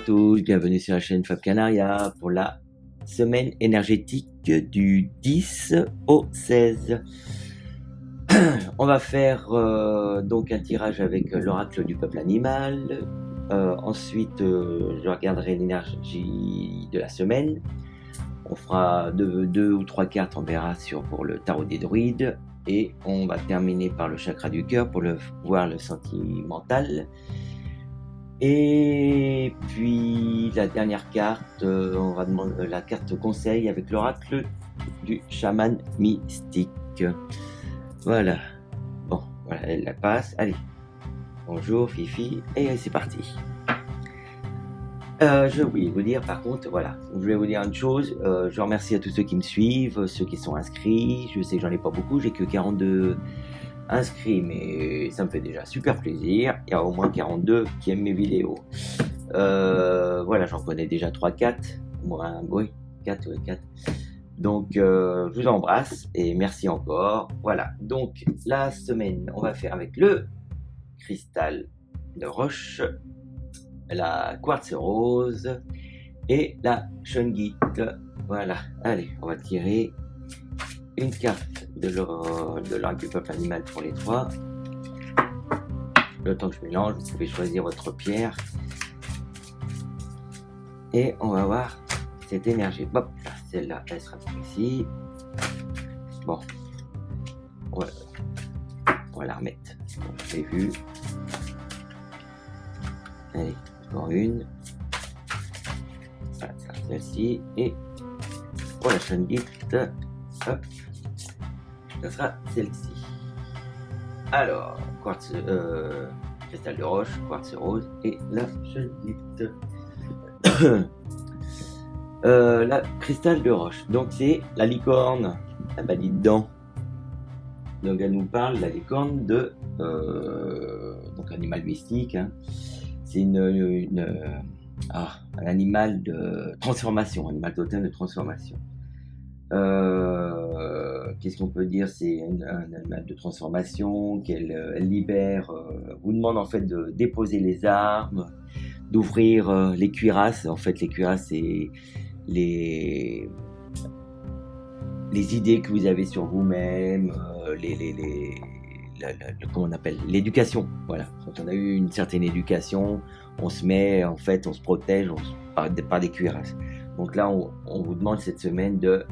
tous, bienvenue sur la chaîne Fab Canaria pour la semaine énergétique du 10 au 16. On va faire donc un tirage avec l'oracle du peuple animal. Ensuite, je regarderai l'énergie de la semaine. On fera deux ou trois cartes, on verra pour le tarot des druides. Et on va terminer par le chakra du cœur pour voir le sentimental. Et puis la dernière carte, on va demander la carte conseil avec l'oracle du chaman mystique. Voilà. Bon, voilà, elle la passe. Allez. Bonjour Fifi. Et c'est parti. Je voulais vous dire par contre, voilà, je voulais vous dire une chose, je remercie à tous ceux qui me suivent, ceux qui sont inscrits, je sais que j'en ai pas beaucoup, j'ai que 42 inscrits, mais ça me fait déjà super plaisir, il y a au moins 42 qui aiment mes vidéos. Voilà, j'en connais déjà 3-4, moins, oui, 4. Donc, je vous embrasse et merci encore. Voilà, donc la semaine, on va faire avec le cristal de roche, la quartz rose et la shungite. Voilà, allez, on va tirer une carte de l'oracle du peuple animal pour les trois. Le temps que je mélange, vous pouvez choisir votre pierre et on va voir cette énergie. Hop, celle-là, elle sera ici. Bon, on va la remettre. J'ai vu. Allez, encore une. Voilà, ça, celle-ci. Et pour la shungite, hop, ça sera celle-ci. Alors, quartz, cristal de roche, quartz rose et la shungite. La cristal de roche, donc c'est la licorne. Ah bah dis dedans. Donc elle nous parle, la licorne de donc animal mystique. Hein. C'est un animal de transformation, animal totem de transformation. Qu'est-ce qu'on peut dire? C'est un animal de transformation qu'elle libère, vous demande en fait de déposer les armes, d'ouvrir les cuirasses. En fait, les cuirasses, c'est les idées que vous avez sur vous-même, comment on appelle, l'éducation. Voilà, quand on a eu une certaine éducation, on se met, en fait, on se protège par des cuirasses. Donc là, on vous demande cette semaine de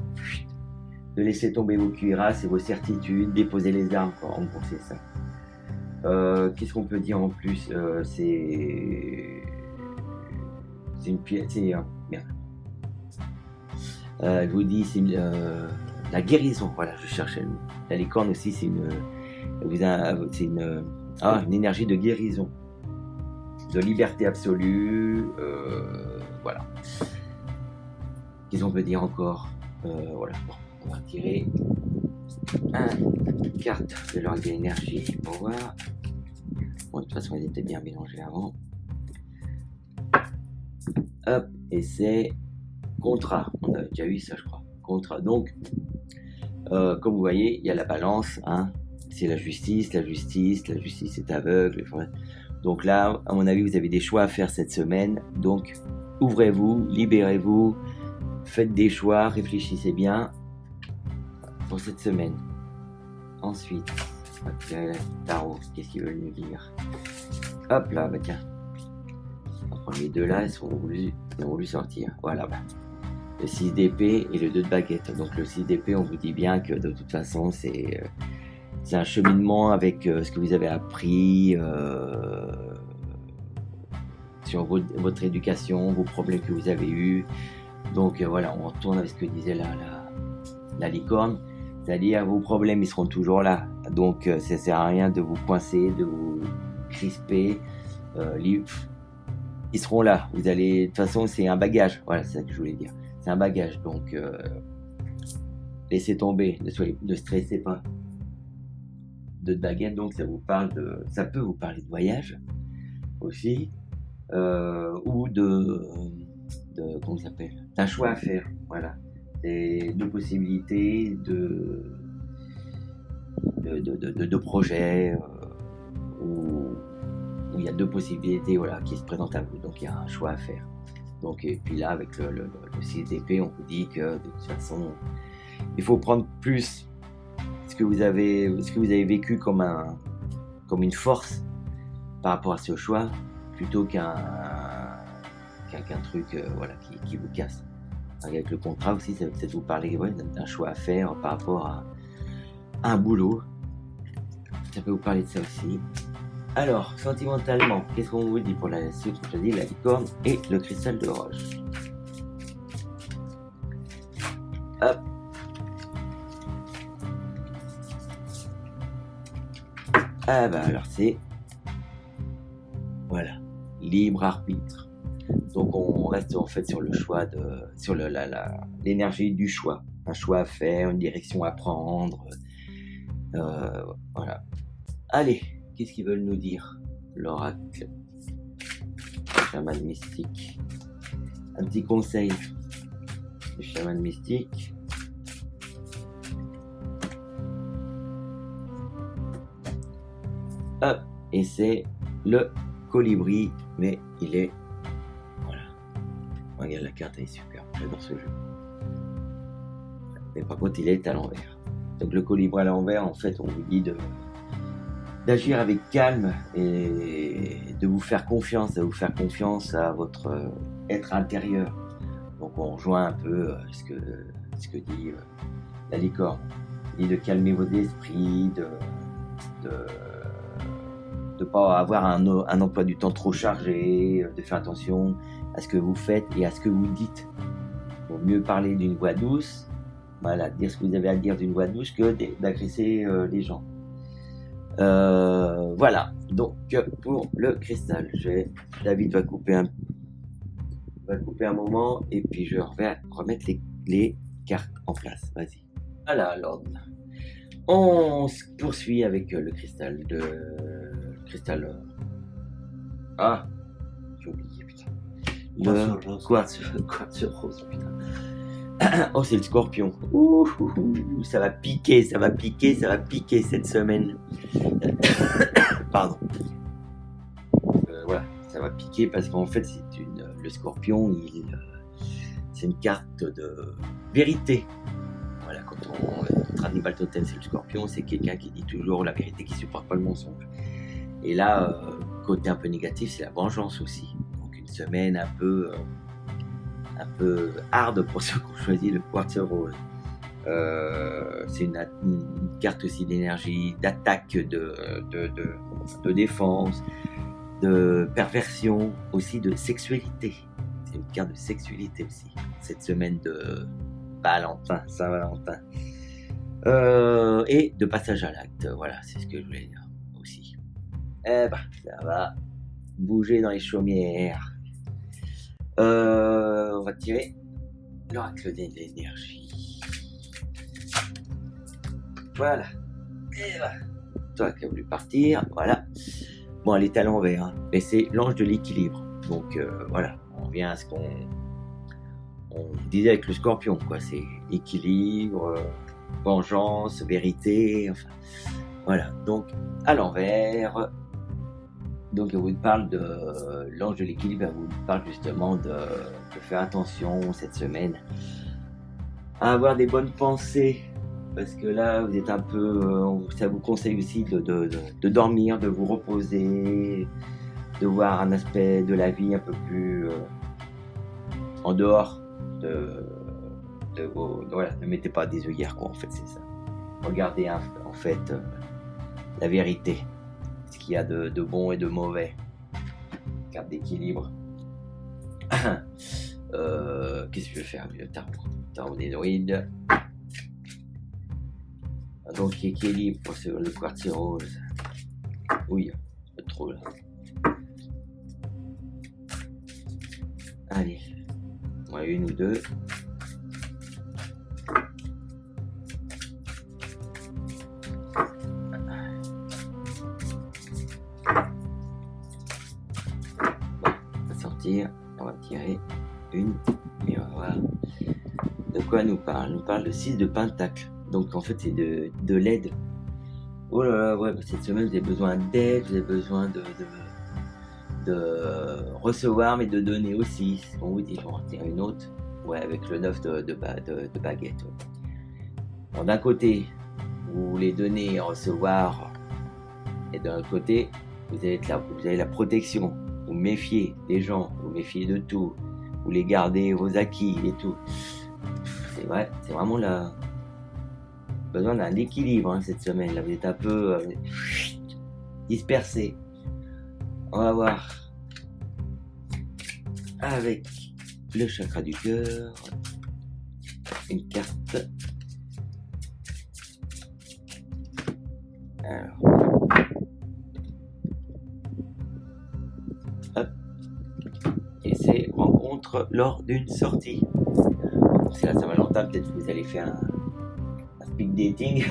laisser tomber vos cuirasses et vos certitudes, déposer les armes, quoi. En gros, c'est ça. Qu'est-ce qu'on peut dire en plus? C'est une pièce. Merde. Je vous dis, c'est la guérison. Voilà, je cherchais le mot. La licorne aussi, c'est une énergie de guérison, de liberté absolue. Voilà. Qu'est-ce qu'on peut dire encore? Voilà. Bon, on va tirer une carte de l'ordre de l'énergie pour voir. Bon, de toute façon, elle était bien mélangée avant. Hop, et c'est contrat. On a déjà eu ça, je crois. Contrat. Donc, comme vous voyez, il y a la balance. Hein. C'est la justice. La justice est aveugle. Donc là, à mon avis, vous avez des choix à faire cette semaine. Donc, ouvrez-vous, libérez-vous, faites des choix, réfléchissez bien pour cette semaine. Ensuite, on va tirer la tarot. Qu'est-ce qu'ils veulent nous dire? Hop là, bah tiens. On va prendre les deux là, ils ont voulu sortir. Voilà, bah. Le 6 d'épée et le 2 de baguette. Donc le 6 d'épée, on vous dit bien que de toute façon, c'est un cheminement avec ce que vous avez appris sur votre éducation, vos problèmes que vous avez eus. Donc voilà, on retourne avec ce que disait la licorne. C'est-à-dire, vos problèmes, ils seront toujours là. Donc ça sert à rien de vous coincer, de vous crisper. Ils seront là. Vous allez, de toute façon, c'est un bagage. Voilà, c'est ça que je voulais dire. C'est un bagage, donc laissez tomber, ne stressez pas. De baguette, donc ça peut vous parler de voyage aussi, ou comment ça s'appelle, d'un choix à faire. Voilà, et de possibilités, de projets, où il y a deux possibilités, voilà, qui se présentent à vous. Donc il y a un choix à faire. Donc, et puis là, avec le 6 d'épée, on vous dit que de toute façon, il faut prendre plus ce que vous avez vécu comme une force par rapport à ce choix, plutôt qu'un truc voilà, qui vous casse. Avec le contrat aussi, ça va peut-être vous parler d'un choix à faire par rapport à un boulot. Ça peut vous parler de ça aussi. Alors, sentimentalement, qu'est-ce qu'on vous dit pour la suite? Je dis la licorne et le cristal de roche. Hop. Ah bah alors c'est... Voilà. Libre arbitre. Donc on reste en fait sur le choix sur l'énergie du choix. Un choix à faire, une direction à prendre. Voilà. Allez. Qu'est-ce qu'ils veulent nous dire? L'oracle, chaman mystique. Un petit conseil du chaman mystique. Hop, et c'est le colibri, mais il est... Voilà. Regarde, la carte, elle est super, j'adore ce jeu. Mais par contre, il est à l'envers. Donc le colibri à l'envers, en fait, on vous dit d'agir avec calme et de vous faire confiance, à votre être intérieur. Donc on rejoint un peu ce que dit la licorne. Il dit de calmer vos esprits, de pas avoir un emploi du temps trop chargé, de faire attention à ce que vous faites et à ce que vous dites. Il vaut mieux parler d'une voix douce, voilà, dire ce que vous avez à dire d'une voix douce que d'agresser les gens. Voilà, donc pour le cristal, David va couper un moment et puis je vais remettre les cartes en place. Vas-y. Voilà, alors on se poursuit avec le cristal Ah, j'ai oublié, putain. Le quartz rose, putain. Oh, c'est le scorpion. Ça va piquer cette semaine. Pardon. Voilà, ça va piquer parce qu'en fait, le scorpion, c'est une carte de vérité. Voilà, quand notre animal totem, c'est le scorpion, c'est quelqu'un qui dit toujours la vérité, qui supporte pas le mensonge. Et là, côté un peu négatif, c'est la vengeance aussi. Donc une semaine un peu hard pour ceux qui ont choisi le quartz rose. C'est une carte aussi d'énergie, d'attaque, de défense, de perversion, aussi de sexualité. C'est une carte de sexualité aussi. Cette semaine de Saint-Valentin. Et de passage à l'acte. Voilà, c'est ce que je voulais dire aussi. Ça va bouger dans les chaumières. On va tirer l'oracle de l'énergie. Voilà. Et voilà. Toi qui as voulu partir, voilà. Bon, elle est à l'envers, hein. Et c'est l'ange de l'équilibre. Donc voilà, on revient à ce qu'on disait avec le scorpion, quoi. C'est équilibre, vengeance, vérité, enfin. Voilà, donc à l'envers. Donc elle vous parle de l'ange de l'équilibre, elle vous parle justement de faire attention cette semaine à avoir des bonnes pensées, parce que là vous êtes un peu, ça vous conseille aussi de dormir, de vous reposer, de voir un aspect de la vie un peu plus en dehors de vos... Voilà, ne mettez pas des œillères, quoi, en fait, c'est ça. Regardez en fait la vérité. Ce qu'il y a de bon et de mauvais. Carte d'équilibre. Qu'est-ce que je vais faire avec le tarot des druides. Donc équilibre sur le quartz rose. Oui, un peu trop là. Allez, moi une ou deux. On va tirer une et on va voir de quoi elle nous parle. Elle nous parle de 6 de pentacle. Donc en fait c'est de l'aide. Oh là là, ouais, cette semaine vous avez besoin d'aide, vous avez besoin de recevoir, mais de donner aussi. C'est ce qu'on vous dit. Je vais en retirer une autre. Ouais, avec le 9 de baguette. Ouais. Alors, d'un côté, vous voulez donner et recevoir, et d'un autre côté, vous avez la protection. Vous méfiez des gens, vous méfiez de tout. Vous voulez garder vos acquis et tout. C'est vrai, c'est vraiment besoin d'un équilibre hein, cette semaine. Là, vous êtes un peu dispersé. On va voir avec le chakra du cœur, une carte. Alors, hop. Et c'est rencontre lors d'une sortie. C'est la Saint-Valentin, peut-être que vous allez faire un speed dating.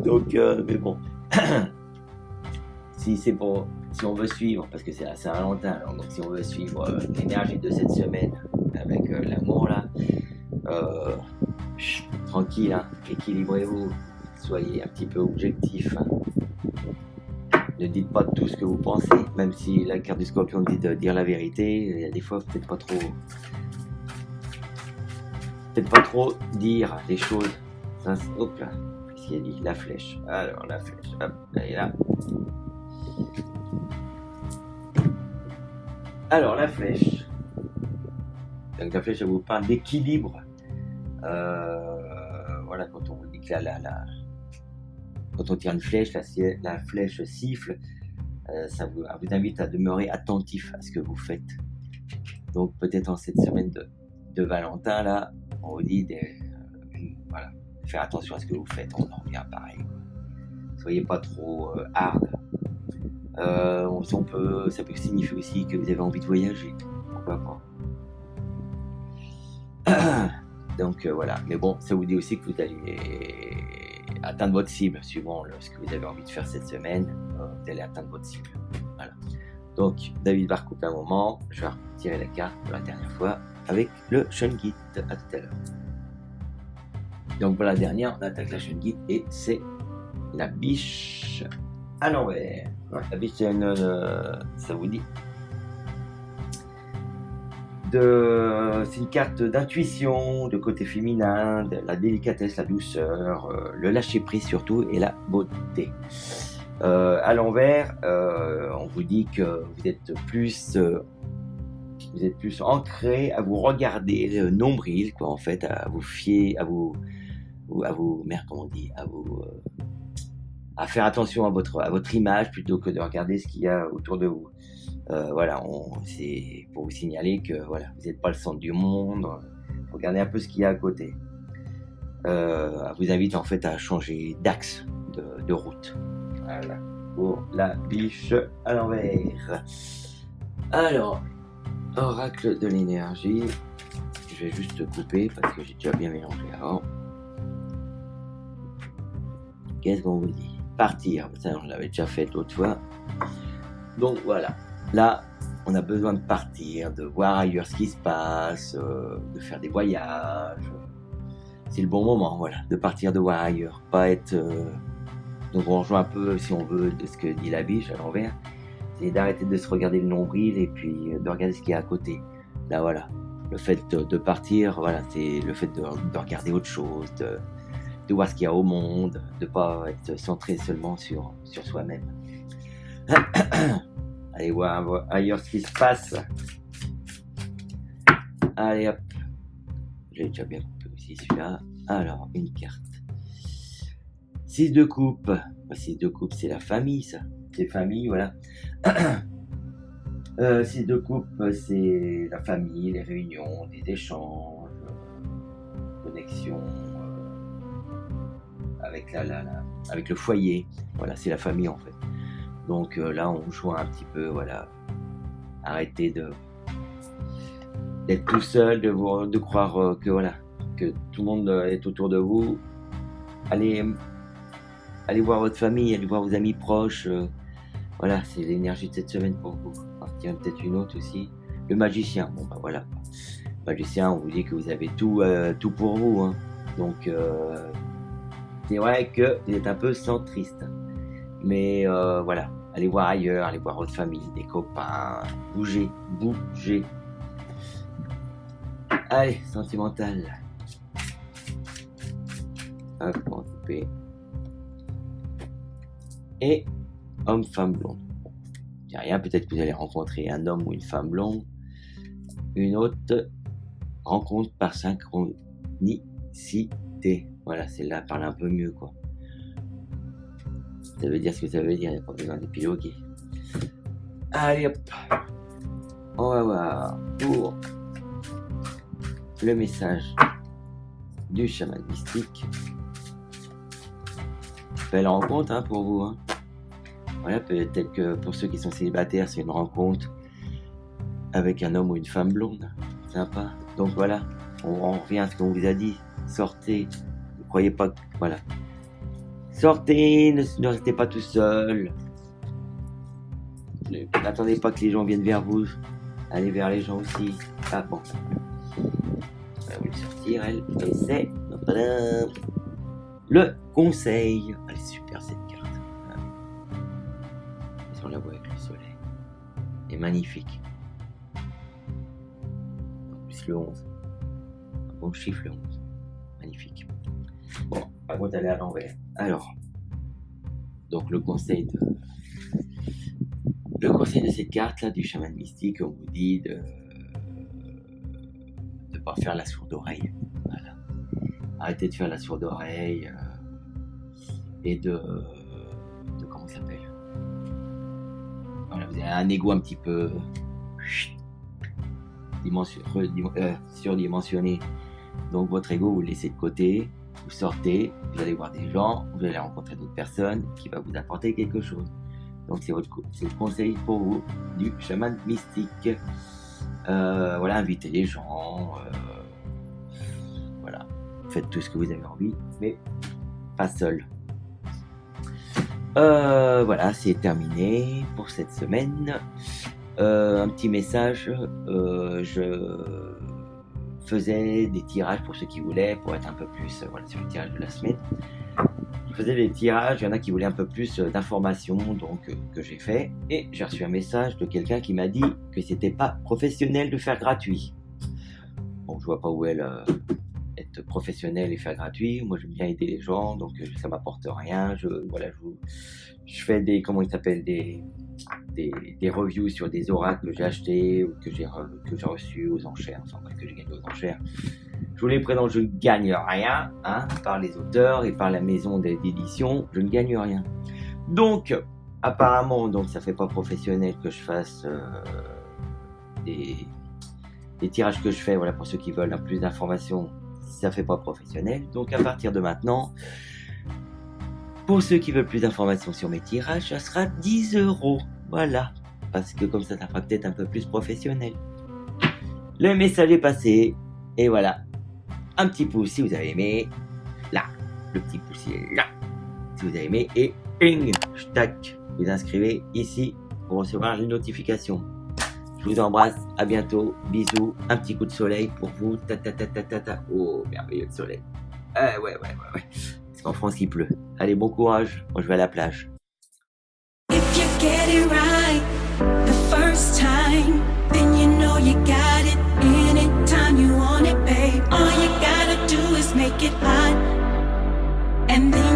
Donc, mais bon, si on veut suivre, parce que c'est la Saint-Valentin, alors donc si on veut suivre l'énergie de cette semaine avec l'amour là, tranquille, hein, équilibrez-vous, soyez un petit peu objectif. Hein. Ne dites pas tout ce que vous pensez, même si la carte du Scorpion dit de dire la vérité. Il y a des fois peut-être pas trop dire les choses. Ça, hop là, qu'est-ce qu'il a dit? La flèche. Alors la flèche, hop, elle est là. Alors la flèche. Donc la flèche, elle vous parle d'équilibre. Voilà, quand on dit que quand on tire une flèche, la flèche siffle. Ça vous invite à demeurer attentif à ce que vous faites. Donc peut-être en cette semaine de Valentin là, on vous dit voilà, de faire attention à ce que vous faites. On en revient pareil. Soyez pas trop hard. Ça peut signifier aussi que vous avez envie de voyager. Pourquoi pas. Donc voilà. Mais bon, ça vous dit aussi que vous allez atteindre votre cible suivant ce que vous avez envie de faire cette semaine. Vous allez atteindre votre cible. Voilà. Donc David va recouper un moment. Je vais retirer la carte pour la dernière fois avec le Shungite. À tout à l'heure. Donc pour la dernière, on attaque la Shungite et c'est la biche à l'envers. Ouais, la biche, c'est ça vous dit. C'est une carte d'intuition, de côté féminin, de la délicatesse, la douceur, le lâcher prise surtout et la beauté. À l'envers, on vous dit que vous êtes plus ancré à vous regarder le nombril, quoi, en fait, à vous fier, à faire attention à votre image plutôt que de regarder ce qu'il y a autour de vous. Voilà, c'est pour vous signaler que voilà, vous n'êtes pas le centre du monde. Regardez un peu ce qu'il y a à côté. Vous invite en fait à changer d'axe de route. Voilà, pour la biche à l'envers. Alors, oracle de l'énergie. Je vais juste couper parce que j'ai déjà bien mélangé avant. Qu'est-ce qu'on vous dit? Partir, ça on l'avait déjà fait l'autre fois. Donc voilà, là on a besoin de partir, de voir ailleurs ce qui se passe, de faire des voyages. C'est le bon moment, voilà, de partir, de voir ailleurs, pas être. Donc on rejoint un peu, si on veut, de ce que dit la biche à l'envers, c'est d'arrêter de se regarder le nombril et puis de regarder ce qu'il y a à côté. Là voilà, le fait de partir, voilà, c'est le fait de regarder autre chose, de voir ce qu'il y a au monde, de ne pas être centré seulement sur soi-même. Allez voir ailleurs ce qui se passe. Allez hop. J'ai déjà bien coupé aussi celui-là. Alors, une carte. 6 de coupe. 6 de coupe, c'est la famille, ça. C'est famille, voilà. 6 de coupe, c'est la famille, les réunions, des échanges, connexion avec le foyer. Voilà, c'est la famille en fait. Donc là, on joue un petit peu, voilà. Arrêtez d'être tout seul, de croire que voilà, que tout le monde est autour de vous. Allez voir votre famille, allez voir vos amis proches. Voilà, c'est l'énergie de cette semaine pour vous. Il y en a peut-être une autre aussi. Le magicien, bon bah voilà. Le magicien, on vous dit que vous avez tout pour vous. Hein. Donc c'est vrai que vous êtes un peu centriste. Mais voilà, allez voir ailleurs, allez voir votre famille, des copains, bougez, bougez. Allez, sentimental. Hop, on va couper. Et homme, femme blonde. Il n'y a rien, peut-être que vous allez rencontrer un homme ou une femme blonde. Une autre rencontre par synchronicité. Voilà, celle-là parle un peu mieux, quoi. Ça veut dire ce que ça veut dire, il n'y a pas besoin d'épiloguer. Allez hop, on va voir pour le message du chaman mystique. Belle rencontre hein, pour vous. Hein. Voilà, peut-être que pour ceux qui sont célibataires, c'est une rencontre avec un homme ou une femme blonde. Sympa. Donc voilà, on revient à ce qu'on vous a dit. Sortez, ne croyez pas que... Voilà. Sortez, ne restez pas tout seul. N'attendez pas que les gens viennent vers vous. Allez vers les gens aussi. Ah bon. Elle va sortir, elle. Et c'est le conseil. Elle est super cette carte. On la voit avec le soleil. Elle est magnifique. En plus le 11. Un bon chiffre le 11. Magnifique. Bon, par contre elle est à l'envers. Alors, donc le conseil de cette carte là du chaman mystique, on vous dit de ne pas faire la sourde oreille. Voilà. Arrêtez de faire la sourde oreille et de comment ça s'appelle. Voilà, vous avez un ego un petit peu surdimensionné. Donc votre ego vous le laissez de côté. Vous sortez, vous allez voir des gens, vous allez rencontrer d'autres personnes qui vont vous apporter quelque chose. Donc c'est le conseil pour vous du chaman mystique. Voilà, invitez les gens, voilà, faites tout ce que vous avez envie, mais pas seul. Voilà, c'est terminé pour cette semaine. Un petit message, je faisais des tirages pour ceux qui voulaient, pour être un peu plus voilà, sur le tirage de la semaine. Je faisais des tirages, il y en a qui voulaient un peu plus d'informations, donc que j'ai fait. Et j'ai reçu un message de quelqu'un qui m'a dit que c'était pas professionnel de faire gratuit. Bon, je vois pas où est être professionnel et faire gratuit. Moi, j'aime bien aider les gens, donc ça m'apporte rien. Je fais des, comment il s'appelle, des reviews sur des oracles que j'ai achetés ou que j'ai reçus aux enchères, enfin que j'ai gagné aux enchères. Je vous les présente, je ne gagne rien, hein, par les auteurs et par la maison d'édition, je ne gagne rien. Donc, apparemment, donc ça fait pas professionnel que je fasse des tirages que je fais, voilà, pour ceux qui veulent plus d'informations, ça fait pas professionnel. Donc à partir de maintenant, pour ceux qui veulent plus d'informations sur mes tirages, ça sera 10 €. Voilà. Parce que comme ça fera peut-être un peu plus professionnel. Le message est passé. Et voilà. Un petit pouce si vous avez aimé. Là. Le petit pouce est là. Si vous avez aimé. Et ping. Tac. Vous inscrivez ici pour recevoir les notifications. Je vous embrasse. À bientôt. Bisous. Un petit coup de soleil pour vous. Ta ta ta ta ta ta. Oh, merveilleux le soleil. Ouais. Parce qu'en France, il pleut. Allez, bon courage. Moi, je vais à la plage. If you get it right the first time, then you know you got it. Anytime you want it, babe. All you gotta do is make it hot, and then